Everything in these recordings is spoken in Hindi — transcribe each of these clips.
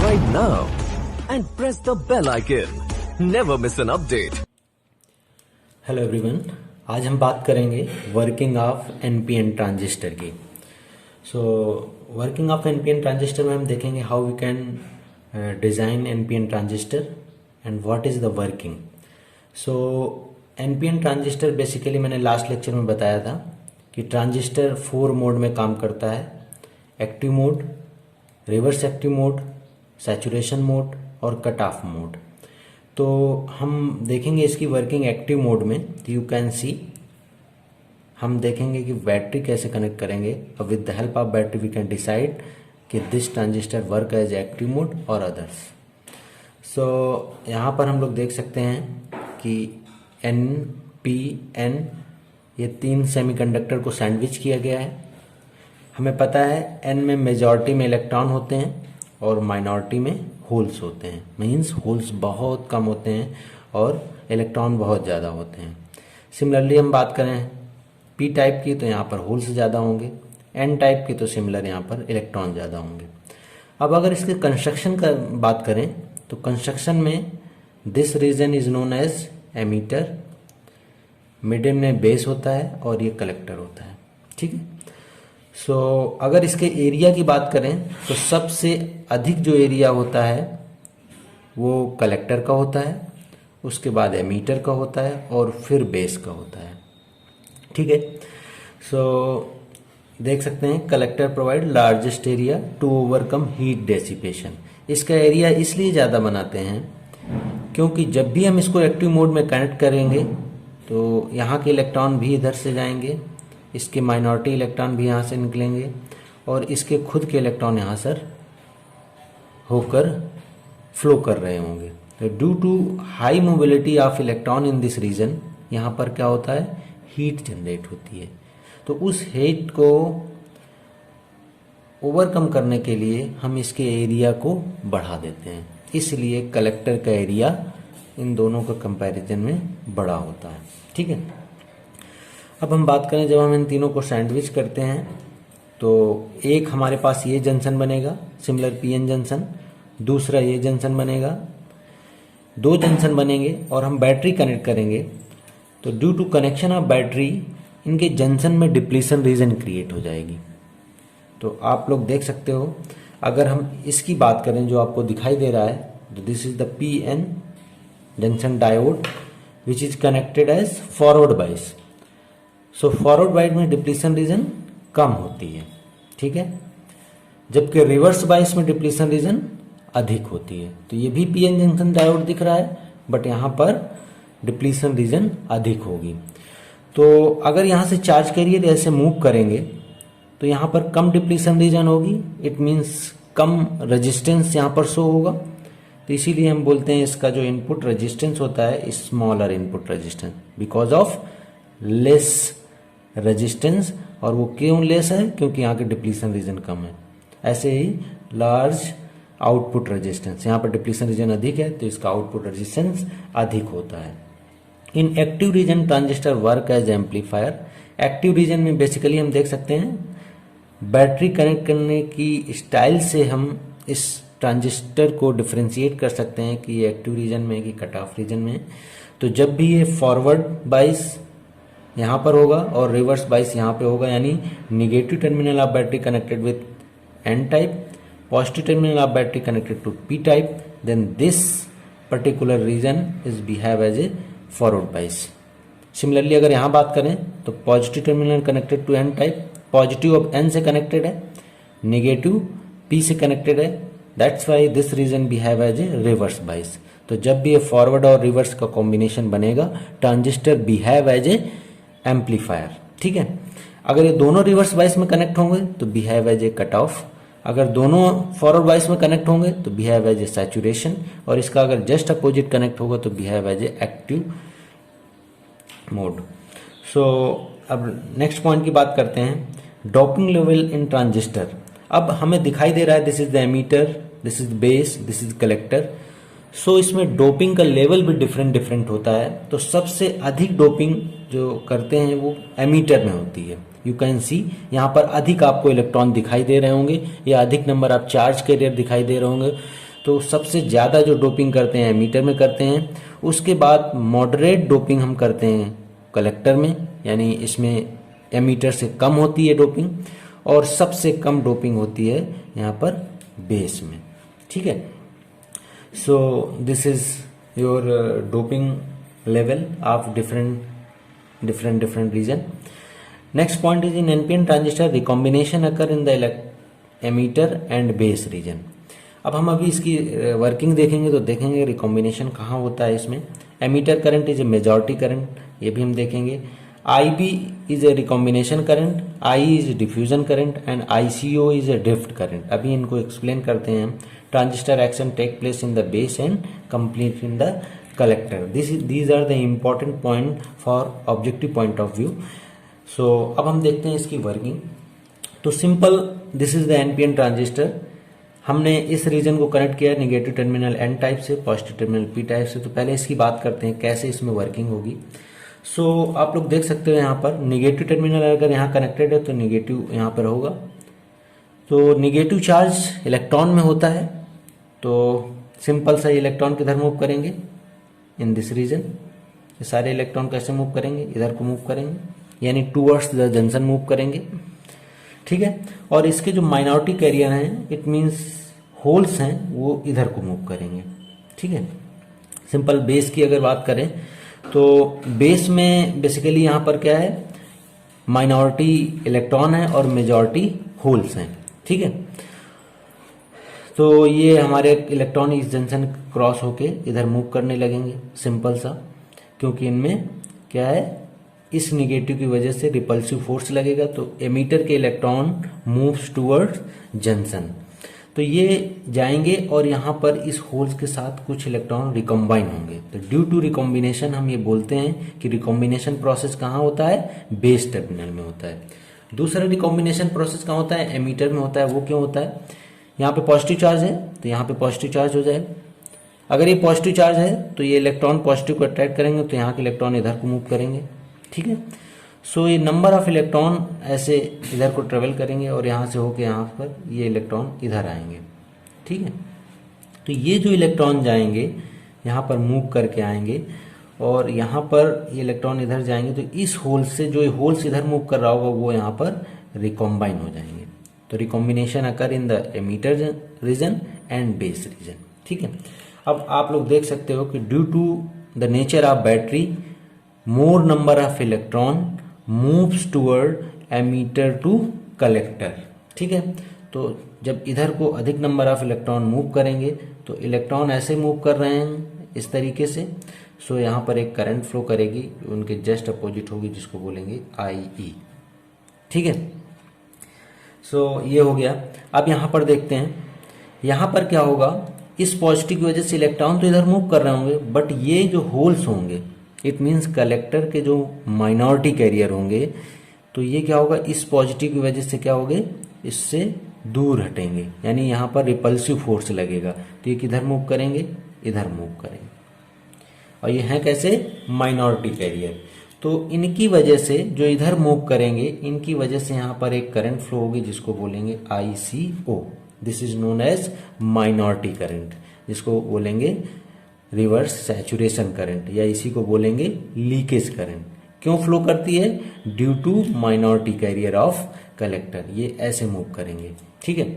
subscribe now and press the bell icon. Never miss an update. Hello everyone, आज हम बात करेंगे वर्किंग ऑफ एनपीएन ट्रांजिस्टर की। वर्किंग ऑफ एनपीएन ट्रांजिस्टर में हम देखेंगे how we can design NPN transistor and what is the working. NPN transistor basically मैंने लास्ट लेक्चर में बताया था कि ट्रांजिस्टर 4 मोड में काम करता है: active mode, reverse active mode, saturation mode और कट ऑफ मोड। तो हम देखेंगे इसकी वर्किंग एक्टिव मोड में। तो यू कैन सी, हम देखेंगे कि बैटरी कैसे कनेक्ट करेंगे। और with the help of battery we can decide कि this transistor work as active mode और अदर्स। यहाँ पर हम लोग देख सकते हैं कि एन, पी, एन, ये 3 सेमीकंडक्टर को सैंडविच किया गया है। हमें पता है एन में मेजॉरिटी में इलेक्ट्रॉन होते हैं और माइनॉरिटी में होल्स होते हैं। मीन्स होल्स बहुत कम होते हैं और इलेक्ट्रॉन बहुत ज़्यादा होते हैं। सिमिलरली हम बात करें पी टाइप की तो यहाँ पर होल्स ज़्यादा होंगे, एन टाइप की तो सिमिलर यहाँ पर इलेक्ट्रॉन ज़्यादा होंगे। अब अगर इसके कंस्ट्रक्शन का बात करें तो कंस्ट्रक्शन में this region is known as emitter, middle में बेस होता है और ये कलेक्टर होता है। ठीक है। अगर इसके एरिया की बात करें तो सबसे अधिक जो एरिया होता है वो कलेक्टर का होता है, उसके बाद एमीटर का होता है और फिर बेस का होता है। ठीक है। देख सकते हैं collector provide largest area to overcome heat dissipation. इसका एरिया इसलिए ज़्यादा बनाते हैं क्योंकि जब भी हम इसको एक्टिव मोड में कनेक्ट करेंगे तो यहाँ के इलेक्ट्रॉन भी इधर से जाएंगे, इसके माइनॉरिटी इलेक्ट्रॉन भी यहाँ से निकलेंगे और इसके खुद के इलेक्ट्रॉन यहाँ से होकर फ्लो कर रहे होंगे। तो due to high mobility of electron in this region, यहाँ पर क्या होता है, हीट जनरेट होती है। तो उस हीट को ओवरकम करने के लिए हम इसके एरिया को बढ़ा देते हैं। इसलिए कलेक्टर का एरिया इन दोनों का कंपैरिजन में बड़ा होता है। ठीक है। अब हम बात करें जब हम इन तीनों को सैंडविच करते हैं तो एक हमारे पास ये जंक्शन बनेगा, सिमिलर पीएन जंक्शन, दूसरा ये जंक्शन बनेगा, 2 जंक्शन बनेंगे और हम बैटरी कनेक्ट करेंगे। तो due to connection of battery इनके जंक्शन में डिप्लीशन रीजन क्रिएट हो जाएगी। तो आप लोग देख सकते हो, अगर हम इसकी बात करें जो आपको दिखाई दे रहा है, तो this is the PN junction diode which is connected as forward bias. Forward bias में डिप्लीशन रीजन कम होती है। ठीक है। जबकि रिवर्स बाइस में डिप्लीशन रीजन अधिक होती है। तो ये भी पीएन जंक्शन डायोड दिख रहा है बट यहाँ पर डिप्लीशन रीजन अधिक होगी। तो अगर यहाँ से चार्ज कैरियर ऐसे मूव करेंगे तो यहाँ पर कम डिप्लीशन रीजन होगी, इट मीन्स कम रेजिस्टेंस यहाँ पर शो होगा। तो इसीलिए हम बोलते हैं इसका जो इनपुट रेजिस्टेंस होता है smaller input resistance because of less resistance. और वो क्यों लेस है, क्योंकि यहाँ के डिप्लीशन रीजन कम है। ऐसे ही लार्ज आउटपुट रेजिस्टेंस, यहाँ पर डिप्लीशन रीजन अधिक है तो इसका आउटपुट रेजिस्टेंस अधिक होता है। In active region transistor work as amplifier. Active region में बेसिकली हम देख सकते हैं बैटरी कनेक्ट करने की स्टाइल से हम इस ट्रांजिस्टर को डिफ्रेंशिएट कर सकते हैं कि ये एक्टिव रीजन में कि कट ऑफ रीजन में। तो जब भी ये फॉरवर्ड बाइस यहाँ पर होगा और रिवर्स बाइस यहाँ पे होगा, यानी negative terminal of battery connected with N type, positive terminal of battery connected to P type, then this particular region is behave as a forward bias. Similarly अगर यहाँ बात करें तो positive terminal connected to N type, positive of N से कनेक्टेड है, नेगेटिव पी से कनेक्टेड है, that's why this region behave as a reverse bias. तो जब भी ये फॉरवर्ड और रिवर्स का कॉम्बिनेशन बनेगा transistor behave as a amplifier. ठीक है। अगर ये दोनों रिवर्स बाइस में कनेक्ट होंगे तो behave as a cut off, अगर दोनों फॉरवर्ड बाइस में कनेक्ट होंगे तो बिहेव एज ए सैचुरेशन, और इसका अगर जस्ट अपोजिट कनेक्ट होगा तो behave as a active mode. अब नेक्स्ट पॉइंट की बात करते हैं, डोपिंग लेवल इन ट्रांजिस्टर। अब हमें दिखाई दे रहा है this is the emitter, this is base, this is collector. इसमें डोपिंग का लेवल भी डिफरेंट होता है। तो सबसे अधिक डोपिंग जो करते हैं वो एमीटर में होती है। यू कैन सी यहाँ पर अधिक आपको इलेक्ट्रॉन दिखाई दे रहे होंगे या अधिक नंबर ऑफ चार्ज कैरियर दिखाई दे रहे होंगे। तो सबसे ज़्यादा जो डोपिंग करते हैं एमीटर में करते हैं, उसके बाद मॉडरेट डोपिंग हम करते हैं कलेक्टर में, यानी इसमें एमीटर से कम होती है डोपिंग, और सबसे कम डोपिंग होती है यहाँ पर बेस में। ठीक है, so this is your doping level of different region. Next point is in NPN transistor recombination occur in the emitter and base region. अब हम अभी इसकी वर्किंग देखेंगे तो देखेंगे रिकॉम्बिनेशन कहाँ होता है इसमें। Emitter current is a majority current, ये भी हम देखेंगे। IB is a recombination current, I is diffusion current and ICO is a drift current. अभी इनको एक्सप्लेन करते हैं हम। Transistor action take place in the base and complete in the collector. These are the important point for objective point of view. So अब हम देखते हैं इसकी वर्किंग। तो simple, this is the NPN transistor. हमने इस रीजन को कनेक्ट किया निगेटिव टर्मिनल N टाइप से, पॉजिटिव टर्मिनल P टाइप से। तो पहले इसकी बात करते हैं कैसे इसमें वर्किंग होगी। सो आप लोग देख सकते हो यहाँ पर निगेटिव टर्मिनल अगर यहाँ कनेक्टेड है तो निगेटिव यहाँ पर होगा। तो निगेटिव चार्ज इलेक्ट्रॉन में होता है, तो सिंपल सा इलेक्ट्रॉन किधर मूव करेंगे, इन दिस रीजन। ये सारे इलेक्ट्रॉन कैसे मूव करेंगे, इधर को मूव करेंगे, यानी टूवर्ड्स द जंक्शन मूव करेंगे। ठीक है, और इसके जो माइनॉरिटी कैरियर हैं, इट मींस होल्स हैं, वो इधर को मूव करेंगे। ठीक है, सिंपल बेस की अगर बात करें तो बेस में बेसिकली यहाँ पर क्या है, माइनॉरिटी इलेक्ट्रॉन है और मेजॉरिटी होल्स हैं। ठीक है, तो ये हमारे इलेक्ट्रॉन इस जंक्शन क्रॉस होके इधर मूव करने लगेंगे, सिंपल सा, क्योंकि इनमें क्या है, इस निगेटिव की वजह से रिपल्सिव फोर्स लगेगा। तो एमीटर के इलेक्ट्रॉन मूव्स टुवर्ड्स जंक्शन, तो ये जाएंगे और यहाँ पर इस होल्स के साथ कुछ इलेक्ट्रॉन रिकॉम्बाइन होंगे। तो ड्यू टू रिकॉम्बिनेशन हम ये बोलते हैं कि रिकॉम्बिनेशन प्रोसेस कहाँ होता है, बेस टर्मिनल में होता है। दूसरा रिकॉम्बिनेशन प्रोसेस कहाँ होता है, एमीटर में होता है। वो क्यों होता है, यहाँ पे पॉजिटिव चार्ज है तो यहाँ पे पॉजिटिव चार्ज हो जाएगा। अगर ये पॉजिटिव चार्ज है तो ये इलेक्ट्रॉन पॉजिटिव को अट्रैक्ट करेंगे, तो यहाँ के इलेक्ट्रॉन इधर को मूव करेंगे। ठीक है, सो ये नंबर ऑफ इलेक्ट्रॉन ऐसे इधर को ट्रेवल करेंगे और यहाँ से होके यहाँ पर ये इलेक्ट्रॉन इधर आएंगे। ठीक है, तो ये जो इलेक्ट्रॉन जाएंगे यहाँ पर मूव करके आएंगे और यहाँ पर ये इलेक्ट्रॉन इधर जाएंगे, तो इस होल से जो होल्स इधर मूव कर रहा होगा वो यहाँ पर रिकॉम्बाइन हो जाएंगे। तो recombination occur in the emitter region and base region. ठीक है, अब आप लोग देख सकते हो कि due to the nature of battery, more number of electron moves toward emitter to collector. ठीक है, तो जब इधर को अधिक नंबर ऑफ इलेक्ट्रॉन मूव करेंगे तो इलेक्ट्रॉन ऐसे मूव कर रहे हैं इस तरीके से। सो यहाँ पर एक करंट फ्लो करेगी, उनके जस्ट अपोजिट होगी, जिसको बोलेंगे IE। ठीक है, सो ये हो गया। अब यहाँ पर देखते हैं, यहाँ पर क्या होगा, इस पॉजिटिव की वजह से इलेक्ट्रॉन तो इधर मूव कर रहे होंगे, बट ये जो होल्स होंगे, इट मीन्स कलेक्टर के जो माइनॉरिटी कैरियर होंगे, तो ये क्या होगा, इस पॉजिटिव की वजह से क्या होंगे, इससे दूर हटेंगे, यानी यहाँ पर रिपल्सिव फोर्स लगेगा। तो ये किधर मूव करेंगे, इधर मूव करेंगे, और ये है कैसे, माइनॉरिटी कैरियर। तो इनकी वजह से जो इधर मूव करेंगे, इनकी वजह से यहाँ पर एक करंट फ्लो होगी, जिसको बोलेंगे ICO। This is known as minority current, जिसको बोलेंगे रिवर्स सैचुरेशन करंट, या इसी को बोलेंगे लीकेज करंट। क्यों फ्लो करती है, due to minority carrier of collector, ये ऐसे मूव करेंगे। ठीक है,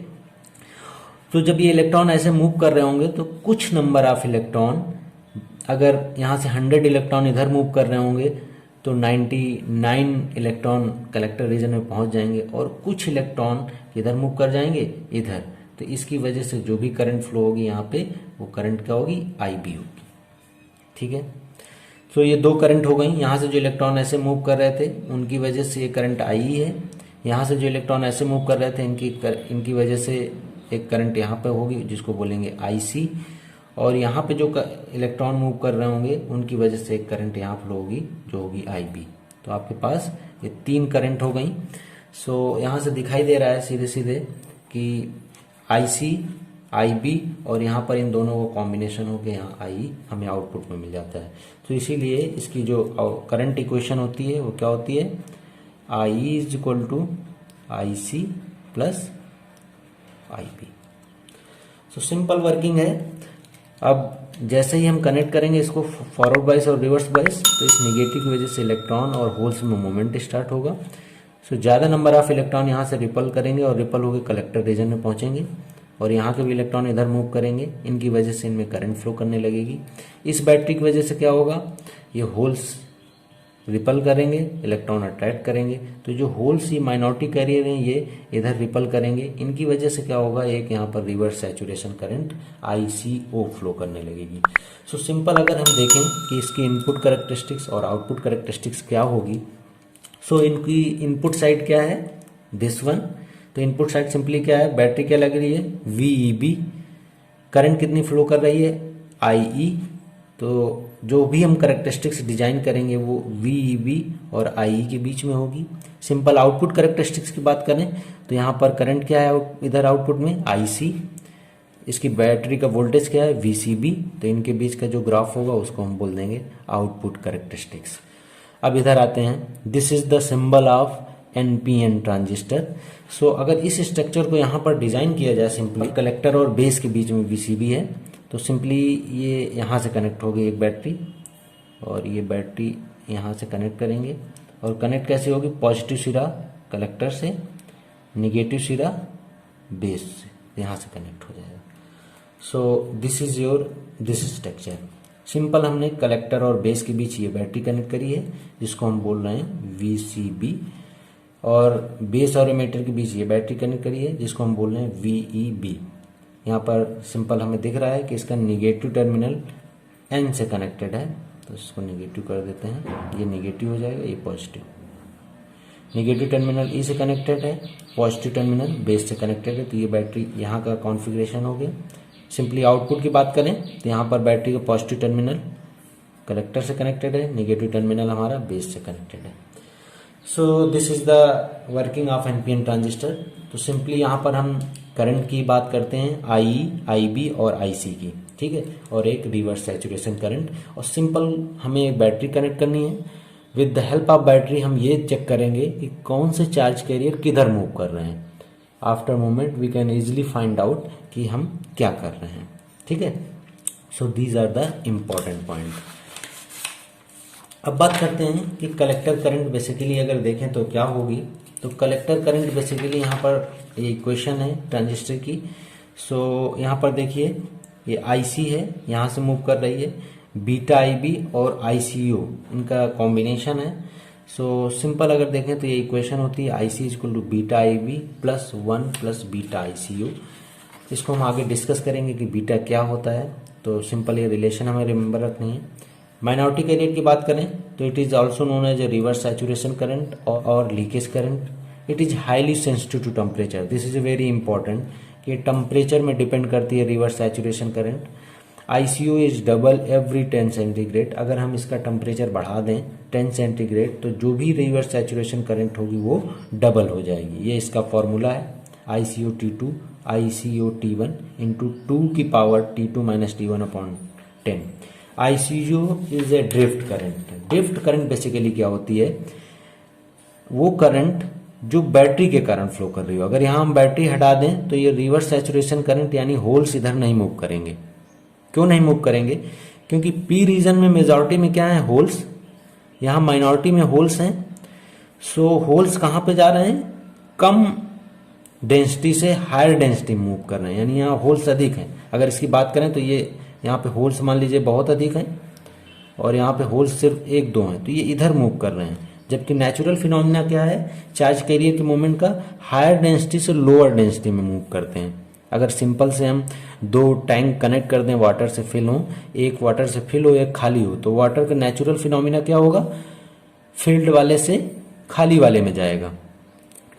तो जब ये इलेक्ट्रॉन ऐसे मूव कर रहे होंगे तो कुछ नंबर ऑफ इलेक्ट्रॉन, अगर यहाँ से 100 इलेक्ट्रॉन इधर मूव कर रहे होंगे तो 99 इलेक्ट्रॉन कलेक्टर रीजन में पहुंच जाएंगे, और कुछ इलेक्ट्रॉन इधर मूव कर जाएंगे इधर। तो इसकी वजह से जो भी करंट फ्लो होगी यहाँ पे, वो करंट क्या होगी, IB होगी। ठीक है, तो ये दो करंट हो गई। यहाँ से जो इलेक्ट्रॉन ऐसे मूव कर रहे थे उनकी वजह से ये करंट IE है। यहाँ से जो इलेक्ट्रॉन ऐसे मूव कर रहे थे इनकी वजह से एक करंट यहाँ पे होगी, जिसको बोलेंगे IC। और यहाँ पे जो इलेक्ट्रॉन मूव कर रहे होंगे उनकी वजह से एक करंट यहाँ फ्लो होगी, जो होगी IB। तो आपके पास ये 3 करंट हो गई। सो यहाँ से दिखाई दे रहा है सीधे सीधे कि IC, IB, और यहाँ पर इन दोनों को कॉम्बिनेशन होकर यहाँ IE हमें आउटपुट में मिल जाता है। तो इसीलिए इसकी जो करंट इक्वेशन होती है वो क्या होती है, IE is equal to IC plus IB। So simple working है। अब जैसे ही हम कनेक्ट करेंगे इसको फॉरवर्ड बाइस और रिवर्स बाइस, तो इस निगेटिव की वजह से इलेक्ट्रॉन और होल्स में मूवमेंट स्टार्ट होगा। सो ज़्यादा नंबर ऑफ इलेक्ट्रॉन यहाँ से रिपल करेंगे और रिपल होकर कलेक्टर रीजन में पहुँचेंगे, और यहाँ के भी इलेक्ट्रॉन इधर मूव करेंगे, इनकी वजह से इनमें करंट फ्लो करने लगेगी। इस बैटरी की वजह से क्या होगा, ये होल्स रिपल करेंगे, इलेक्ट्रॉन अट्रैक्ट करेंगे, तो जो होल्स ये माइनॉरिटी कैरियर हैं ये इधर रिपल करेंगे, इनकी वजह से क्या होगा, एक यहाँ पर reverse saturation current ICO flow करने लगेगी। सो सिंपल अगर हम देखें कि इसकी इनपुट कैरेक्टरिस्टिक्स और आउटपुट कैरेक्टरिस्टिक्स क्या होगी, सो इनकी इनपुट साइड क्या है, दिस वन। तो इनपुट साइड सिंपली क्या है, बैटरी क्या लग रही है, VEB, करंट कितनी फ्लो कर रही है, IE। तो जो भी हम कैरेक्टरिस्टिक्स डिजाइन करेंगे वो VEB और IE के बीच में होगी। सिंपल आउटपुट कैरेक्टरिस्टिक्स की बात करें तो यहाँ पर करंट क्या है इधर आउटपुट में, IC, इसकी बैटरी का वोल्टेज क्या है, VCB। तो इनके बीच का जो ग्राफ होगा उसको हम बोल देंगे आउटपुट कैरेक्टरिस्टिक्स। अब इधर आते हैं, this is the symbol of NPN transistor. So अगर इस स्ट्रक्चर को यहाँ पर डिजाइन किया जाए, सिंपली कलेक्टर और बेस के बीच में VCB है, तो सिंपली ये यहाँ से कनेक्ट होगी एक बैटरी, और ये बैटरी यहाँ से कनेक्ट करेंगे, और कनेक्ट कैसे होगी, पॉजिटिव सिरा कलेक्टर से, निगेटिव सिरा बेस से, यहाँ से कनेक्ट हो जाएगा। सो this is this structure. Simple हमने कलेक्टर और बेस के बीच ये बैटरी कनेक्ट करी है, जिसको हम बोल रहे हैं VCB, और बेस और एमीटर के बीच ये बैटरी कनेक्ट करी है, जिसको हम बोल रहे हैं VEB। यहाँ पर सिंपल हमें दिख रहा है कि इसका निगेटिव टर्मिनल N से कनेक्टेड है, तो इसको निगेटिव कर देते हैं, ये निगेटिव हो जाएगा, ये पॉजिटिव। निगेटिव टर्मिनल E से कनेक्टेड है, पॉजिटिव टर्मिनल बेस से कनेक्टेड है, तो ये बैटरी यहाँ का कॉन्फ़िगरेशन हो गया। सिंपली आउटपुट की बात करें तो यहाँ पर बैटरी का पॉजिटिव टर्मिनल कलेक्टर से कनेक्टेड है, निगेटिव टर्मिनल हमारा बेस से कनेक्टेड है। So this is the working of NPN transistor. तो सिंपली यहाँ पर हम करंट की बात करते हैं, IE, IB और IC की, ठीक है, और एक रिवर्स सैचुरेशन करंट, और सिंपल हमें एक बैटरी कनेक्ट करनी है। With the help of battery हम ये चेक करेंगे कि कौन से चार्ज कैरियर किधर मूव कर रहे हैं। After moment we can easily find out कि हम क्या कर रहे हैं, ठीक है। So these are the important point. अब बात करते हैं कि कलेक्टर करंट बेसिकली अगर देखें तो क्या होगी। तो कलेक्टर करंट बेसिकली यहाँ पर ये इक्वेशन है ट्रांजिस्टर की। सो यहाँ पर देखिए ये IC है, यहाँ से मूव कर रही है, बीटा IB और ICO इनका कॉम्बिनेशन है। सो सिंपल अगर देखें तो ये इक्वेशन होती है IC equal to beta IB plus 1 plus beta ICO। इसको हम आगे डिस्कस करेंगे कि बीटा क्या होता है। तो सिंपल ये रिलेशन हमें रिमेंबर रखनी है। माइनॉरिटी कैरियर की बात करें तो it is also known as a reverse saturation current और leakage current. It is highly sensitive to temperature. This is very important कि टेम्परेचर में डिपेंड करती है reverse saturation current. ICO is double every 10 centigrade. अगर हम इसका टेम्परेचर बढ़ा दें 10 सेंटीग्रेड तो जो भी रिवर्स सैचुरेशन करंट होगी वो डबल हो जाएगी। ये इसका फॉर्मूला है ICO T2 ICO T1 into 2 की power T2 minus T1 upon 10। ICO is a drift current. Drift current basically क्या होती है, वो करंट जो बैटरी के कारण फ्लो कर रही हो। अगर यहाँ हम बैटरी हटा दें तो ये रिवर्स सैचुरेशन करंट यानी होल्स इधर नहीं मूव करेंगे। क्यों नहीं मूव करेंगे, क्योंकि P रीजन में मेजॉरिटी में क्या है, होल्स, यहाँ माइनॉरिटी में होल्स हैं। सो होल्स कहाँ पे जा रहे हैं, कम डेंसिटी से हायर डेंसिटी मूव कर रहे हैं, यानी यहाँ होल्स अधिक हैं। अगर इसकी बात करें तो ये यहाँ पे होल्स मान लीजिए बहुत अधिक हैं और यहाँ पे होल्स सिर्फ 1-2 हैं, तो ये इधर मूव कर रहे हैं। जबकि नेचुरल फिनोमिना क्या है, चार्ज कैरियर के मोमेंट का हायर डेंसिटी से लोअर डेंसिटी में मूव करते हैं। अगर सिंपल से हम 2 टैंक कनेक्ट कर दें, वाटर से फिल हो, एक वाटर से फिल हो एक खाली हो, तो वाटर का नेचुरल फिनोमिना क्या होगा, फिल्ड वाले से खाली वाले में जाएगा,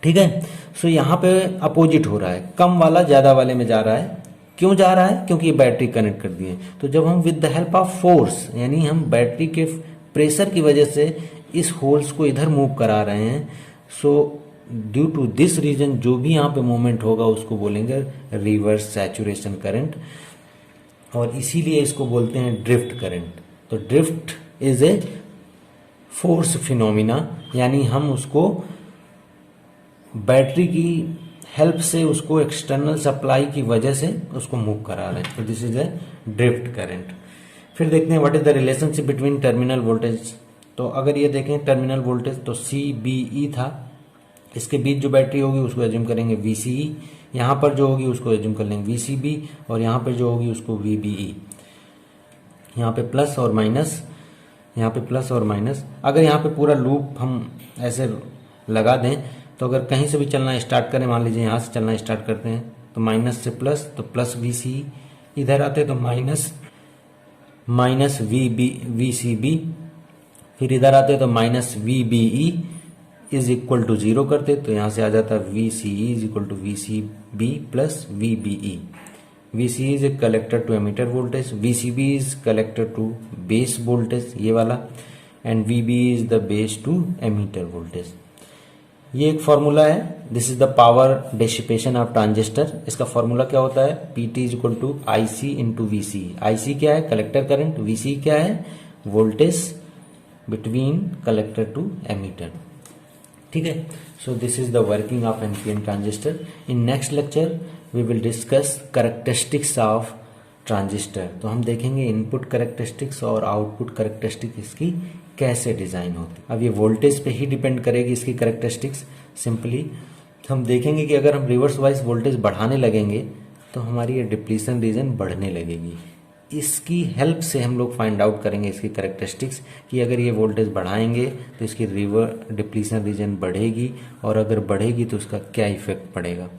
ठीक है। सो यहाँ पे अपोजिट हो रहा है, कम वाला ज़्यादा वाले में जा रहा है। क्यों जा रहा है, क्योंकि ये बैटरी कनेक्ट कर दी है। तो जब हम with the help of force यानी हम बैटरी के प्रेशर की वजह से इस होल्स को इधर मूव करा रहे हैं, so due to this reason जो भी यहाँ पे मूवमेंट होगा उसको बोलेंगे रिवर्स सैचुरेशन करंट, और इसीलिए इसको बोलते हैं ड्रिफ्ट करंट। तो drift is a force phenomena, यानी हम उसको बैटरी की हेल्प से उसको एक्सटर्नल सप्लाई की वजह से उसको मूव करा रहे हैं, तो this is a drift current. फिर देखते हैं what is the relationship between terminal voltage. तो अगर ये देखें टर्मिनल वोल्टेज तो CBE था, इसके बीच जो बैटरी होगी उसको एज्यूम करेंगे VCE, यहाँ पर जो होगी उसको एज्यूम कर लेंगे VCB, और यहाँ पर जो होगी उसको VBE। यहाँ पे प्लस और माइनस, यहाँ पे प्लस और माइनस। अगर यहाँ पे पूरा लूप हम ऐसे लगा दें तो अगर कहीं से भी चलना स्टार्ट करें, मान लीजिए यहाँ से चलना स्टार्ट करते हैं तो माइनस से प्लस, तो प्लस VCE, इधर आते तो माइनस VCB, फिर इधर आते तो minus VBE is equal to 0 करते, तो यहाँ से आ जाता VCE is equal to VCB plus VBE। VCE is a collector to emitter voltage, VCB is collector to base voltage ये वाला, and VBE is the base to emitter voltage. ये एक फॉर्मूला है, this is the power dissipation of transistor. इसका फॉर्मूला क्या होता है, PT is equal to IC into VCE। IC क्या है, कलेक्टर करंट, VCE क्या है, voltage between collector to emitter. ठीक है, so this is the working of NPN transistor. In next lecture we will discuss characteristics of transistor. तो हम देखेंगे इनपुट कैरेक्टरिस्टिक्स और आउटपुट कैरेक्टरिस्टिक्स इसकी कैसे डिजाइन होती है। अब ये वोल्टेज पे ही डिपेंड करेगी इसकी कैरेक्टरिस्टिक्स। सिंपली हम देखेंगे कि अगर हम रिवर्स वाइज वोल्टेज बढ़ाने लगेंगे तो हमारी ये डिप्लीशन रीजन बढ़ने लगेगी। इसकी हेल्प से हम लोग फाइंड आउट करेंगे इसकी कैरेक्टरिस्टिक्स कि अगर ये वोल्टेज बढ़ाएंगे तो इसकी डिप्लीशन रीजन बढ़ेगी, और अगर बढ़ेगी तो उसका क्या इफेक्ट पड़ेगा।